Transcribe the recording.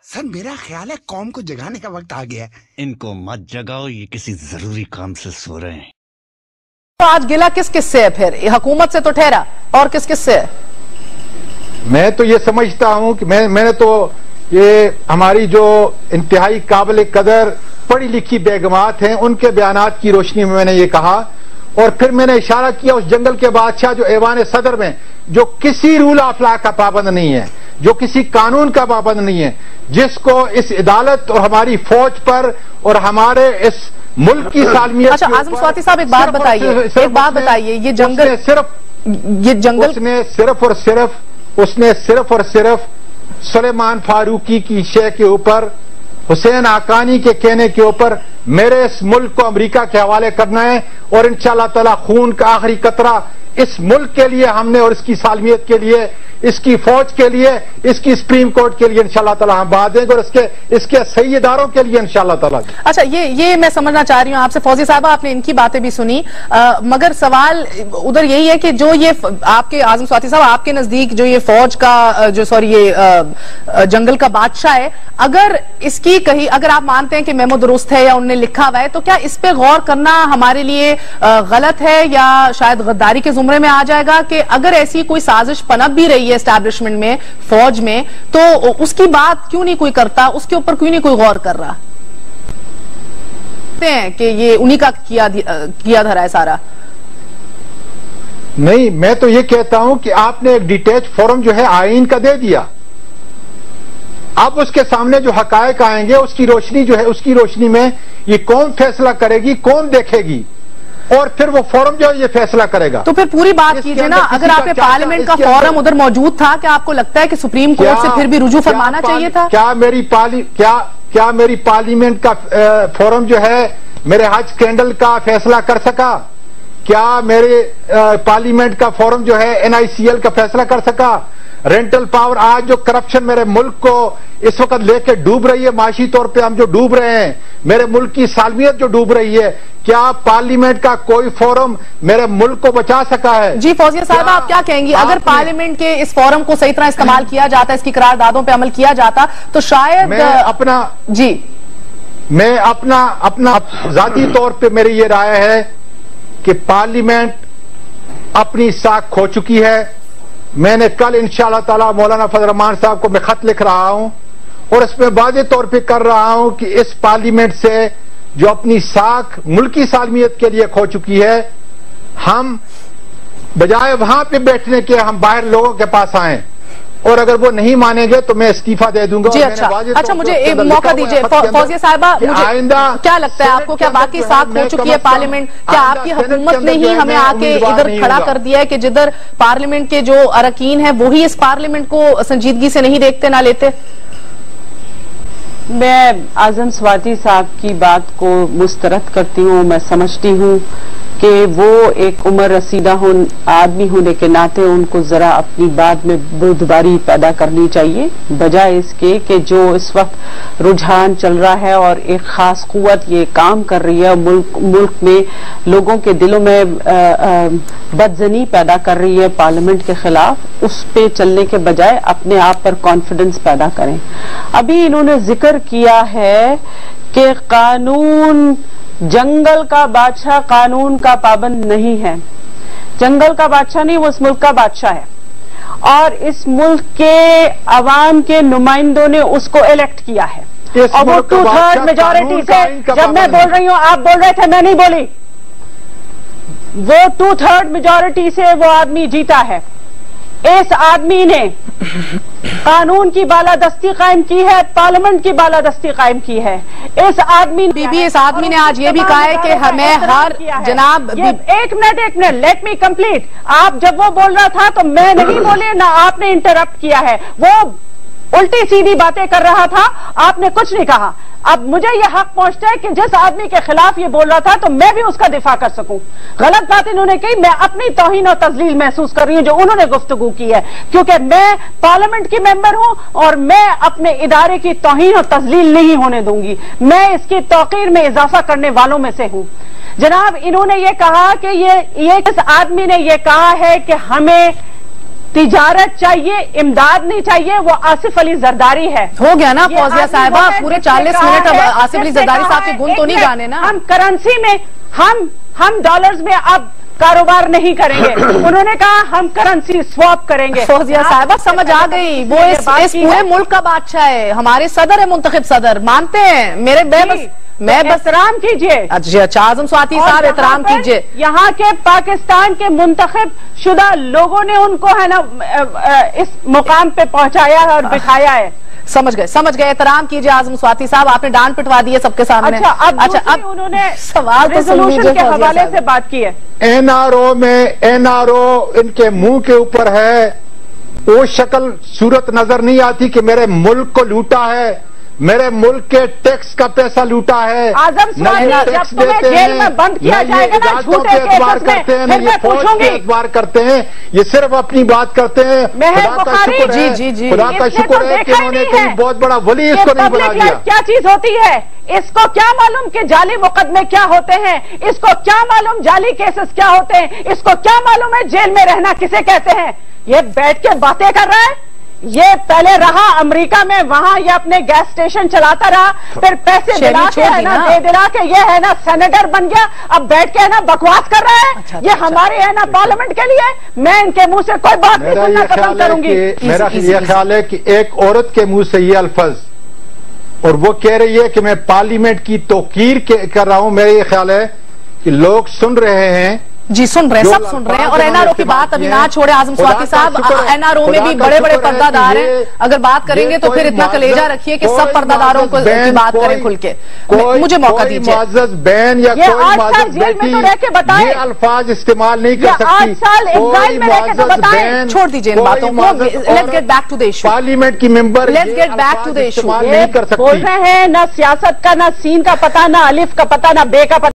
Sir मेरा ख्याल है कौम को जगाने का वक्त आ गया है। इनको मत जगाओ, ये किसी जरूरी काम से सो रहे हैं। तो आज गिला किस किस से है फिर? हुकूमत से तो ठहरा, और किस किस से है? मैं तो ये समझता हूं कि मैंने तो ये हमारी जो इंतहाई काबिल कदर पढ़ी लिखी बेगमात हैं उनके बयानात की रोशनी में मैंने ये कहा, और फिर मैंने इशारा किया उस जंगल के बादशाह जो ऐवान सदर में जो किसी रूल ऑफ लॉ का पाबंद नहीं है, जो किसी कानून का पाबंद नहीं है, जिसको इस अदालत और हमारी फौज पर और हमारे इस मुल्क की सालमियत। अच्छा आजम स्वाति साहब एक बात बताइए, ये जंगल उसने सिर्फ और सिर्फ सुलेमान फारूकी की शे के ऊपर, हुसैन आकानी के कहने के ऊपर मेरे इस मुल्क को अमेरिका के हवाले करना है, और इंशाअल्लाह ताला खून का आखिरी कतरा इस मुल्क के लिए हमने और इसकी सालमियत के लिए, इसकी फौज के लिए, इसकी सुप्रीम कोर्ट के लिए इंशाअल्लाह ताला हम बहा देंगे, और इसके सही इदारों के लिए इंशाअल्लाह ताला। अच्छा ये मैं समझना चाह रही हूँ आपसे फौजी साहब, आपने इनकी बातें भी सुनी, मगर सवाल उधर यही है कि जो ये आपके आजम स्वाति साहब आपके नजदीक जो ये फौज का ये जंगल का बादशाह है, अगर इसकी कहीं अगर आप मानते हैं कि मेमो दुरुस्त है या उनने लिखा हुआ है, तो क्या इस पे गौर करना हमारे लिए गलत है या शायद गद्दारी के जुमरे में आ जाएगा कि अगर ऐसी कोई साजिश पनप भी रही है एस्टैब्लिशमेंट में, फौज में, तो उसकी बात क्यों नहीं कोई करता, उसके ऊपर क्यों नहीं कोई गौर कर रहा? कि ये उन्हीं का किया धरा है सारा। नहीं, मैं तो ये कहता हूं कि आपने एक डिटेच फोरम जो है आईन का दे दिया, अब उसके सामने जो हकायक आएंगे उसकी रोशनी जो है, उसकी रोशनी में ये कौन फैसला करेगी, कौन देखेगी, और फिर वो फोरम जो है ये फैसला करेगा। तो फिर पूरी बात कीजिए ना, अगर आपके पार्लियामेंट का फोरम उधर मौजूद था, क्या आपको लगता है कि सुप्रीम कोर्ट से फिर भी रुजू फरमाना चाहिए था? क्या मेरी पार्लियामेंट का फोरम जो है मेरे हज स्कैंडल का फैसला कर सका? क्या मेरे पार्लियामेंट का फोरम जो है NICL का फैसला कर सका? रेंटल पावर, आज जो करप्शन मेरे मुल्क को इस वक्त लेके डूब रही है, माशी तौर पे हम जो डूब रहे हैं, मेरे मुल्क की सालमियत जो डूब रही है, क्या पार्लियामेंट का कोई फोरम मेरे मुल्क को बचा सका है? जी फौजिया साहब, आप क्या कहेंगी? अगर पार्लियामेंट के इस फोरम को सही तरह इस्तेमाल किया जाता, इसकी करारदादों पे अमल किया जाता, तो शायद मैं अपना जाती तौर पे मेरी ये राय है कि पार्लियामेंट अपनी साख खो चुकी है। मैंने कल इंशाअल्लाह ताला मौलाना फजल रहमान साहब को मैं खत लिख रहा हूं, और इसमें वाज़ेह तौर पे कर रहा हूं कि इस पार्लियामेंट से जो अपनी साख मुल्की सालमियत के लिए खो चुकी है, हम बजाय वहां पे बैठने के हम बाहर लोगों के पास आए, और अगर वो नहीं मानेंगे तो मैं इस्तीफा दे दूंगा। जी अच्छा मुझे एक मौका दीजिए फौजिया साहिबा, आइंदा क्या लगता है आपको, क्या बाकी साख हो चुकी है पार्लियामेंट? क्या आपकी हुकूमत ने ही हमें आके इधर खड़ा कर दिया है कि जिधर पार्लियामेंट के जो अरकान हैं वही इस पार्लियामेंट को संजीदगी से नहीं देखते, ना लेते? मैं आजम स्वाति साहब की बात को मुस्तरद करती हूँ। मैं समझती हूँ कि वो एक उम्र रसीदा आदमी होने के नाते उनको जरा अपनी बात में बुर्दबारी पैदा करनी चाहिए, बजाय इसके कि जो इस वक्त रुझान चल रहा है और एक खास कुव्वत ये काम कर रही है, मुल्क में लोगों के दिलों में बदजनी पैदा कर रही है पार्लियामेंट के खिलाफ, उस पे चलने के बजाय अपने आप पर कॉन्फिडेंस पैदा करें। अभी इन्होंने जिक्र किया है कि कानून, जंगल का बादशाह कानून का पाबंद नहीं है। जंगल का बादशाह नहीं, वो इस मुल्क का बादशाह है, और इस मुल्क के अवाम के नुमाइंदों ने उसको इलेक्ट किया है, और वो 2/3 मेजॉरिटी से, जब मैं बोल रही हूँ आप बोल रहे थे, मैं नहीं बोली, वो 2/3 मेजॉरिटी से वो आदमी जीता है। इस आदमी ने कानून की बालादस्ती कायम की है, पार्लियामेंट की बालादस्ती कायम की है। इस आदमी ने आज ये भी कहा है कि हमें हर जनाब एक मिनट लेट मी कंप्लीट। आप जब वो बोल रहा था तो मैं नहीं बोली, ना आपने इंटरप्ट किया है, वो उल्टी सीधी बातें कर रहा था, आपने कुछ नहीं कहा। अब मुझे यह हक पहुंचता है कि जिस आदमी के खिलाफ ये बोल रहा था तो मैं भी उसका दिफा कर सकूं। गलत बात इन्होंने की, मैं अपनी तौहीन और तजलील महसूस कर रही हूं जो उन्होंने गुफ्तगू की है, क्योंकि मैं पार्लियामेंट की मेंबर हूं और मैं अपने इदारे की तौहीन और तजलील नहीं होने दूंगी, मैं इसकी तौकीर में इजाफा करने वालों में से हूं। जनाब इन्होंने ये कहा कि ये इस आदमी ने ये कहा है कि हमें تجارت چاہیے، امداد نہیں چاہیے، وہ آصف علی زرداری ہے. ہو گیا نا یہ فوزیہ آدمی صاحبہ، وہ ہے پورے جس نے 40 کہا منٹ اب ہے، آصف علی جس نے زرداری کہا صاحب کے ہے، گن تو نہیں ایک گانے نا. ہم کرنسی میں ہم ڈالرز میں اب کاروبار نہیں کریں گے. انہوں نے کہا ہم کرنسی سواپ کریں گے. فوزیہ صاحبہ سمجھ آ گئی، وہ اس پورے ملک کا بادشاہ ہے، ہمارے صدر ہے، منتخب صدر، مانتے ہیں. میں بس احترام کیجئے. اچھا اعظم سواتی صاحب احترام کیجئے. یہاں کے پاکستان کے منتخب شدہ لوگوں نے ان کو ہے نا اس مقام پہ پہنچایا ہے اور بٹھایا ہے. سمجھ گئے. احترام کیجئے اعظم سواتی صاحب، آپ نے ڈانٹ پٹوا دی ہے سب کے سامنے. اچھا اب انہوں نے سوال تو سن لیجئے ریزولوشن کے فوزیہ حوالے صاحب. سے بات کی ہے. این آر او ان کے منہ کے اوپر ہے، وہ شکل صورت نظر نہیں آتی کہ میرے ملک کو لوٹا ہے، میرے ملک کے ٹیکس کا پیسہ لوٹا ہے. اعظم سواتی جب تمہیں جیل میں بند کیا جائے گا نا جھوٹے اعتبار کیسز میں، کرتے ہیں، پھر یہ میں فوج پوچھوں کے گی. اعتبار کرتے ہیں، یہ صرف اپنی بات کرتے ہیں. مہر خدا کا بخاری، شکر ہے، جی. خدا کا اس نے شکر تو ہے کہ دیکھا ہی انہوں نے نہیں کہیں ہے بہت بڑا ولی اس کہ کو نہیں بنا پبلک دیا. لائف کیا چیز ہوتی ہے. اس کو کیا معلوم کہ جعلی مقدمے کیا ہوتے ہیں، اس کو کیا معلوم جعلی کیسز کیا ہوتے ہیں، اس کو کیا معلوم ہے جیل میں رہنا کسے کہتے ہیں. یہ بیٹھ کے باتیں کر رہا ہے. یہ پہلے رہا امریکہ میں، وہاں یہ اپنے گیس اسٹیشن چلاتا رہا، پھر پیسے دلا کے ہے نا دے دلا کے یہ ہے نا سینیٹر بن گیا، اب بیٹھ کے ہے نا بکواس کر رہا ہے. یہ ہماری ہے نا پارلیمنٹ کے لیے میں ان کے منہ سے کوئی بات نہیں سننا پسند کروں گی. میرا یہ خیال ہے کہ ایک عورت کے منہ سے یہ الفاظ اور وہ کہہ رہی ہے کہ میں پارلیمنٹ کی توقیر کر رہا ہوں. میرا یہ خیال ہے کہ لوگ سن رہے ہیں، جی سن رہے ہیں، سب سن رہے ہیں. اور این آر او کی بات ابھی نہ چھوڑے اعظم سواتی صاحب. این آر او میں بھی بڑے بڑے پردہ دار ہیں، اگر بات کریں گے تو پھر اتنا کلیجہ رکھیے کہ سب پردہ داروں کی بات کریں کھل کے. مجھے موقع دیجیے. معزز بہن یا کوئی معزز بیٹی یہ الفاظ استعمال نہیں کر سکتی. چھوڑ دیجیے ان باتوں کو. Let's get back to the issue. Parliament کی member let's get back to the issue. نہیں کر سکتی. بول رہے ہیں نہ سیاست کا، نہ سین کا پتہ، نہ الف کا پتہ، نہ بے کا پتہ.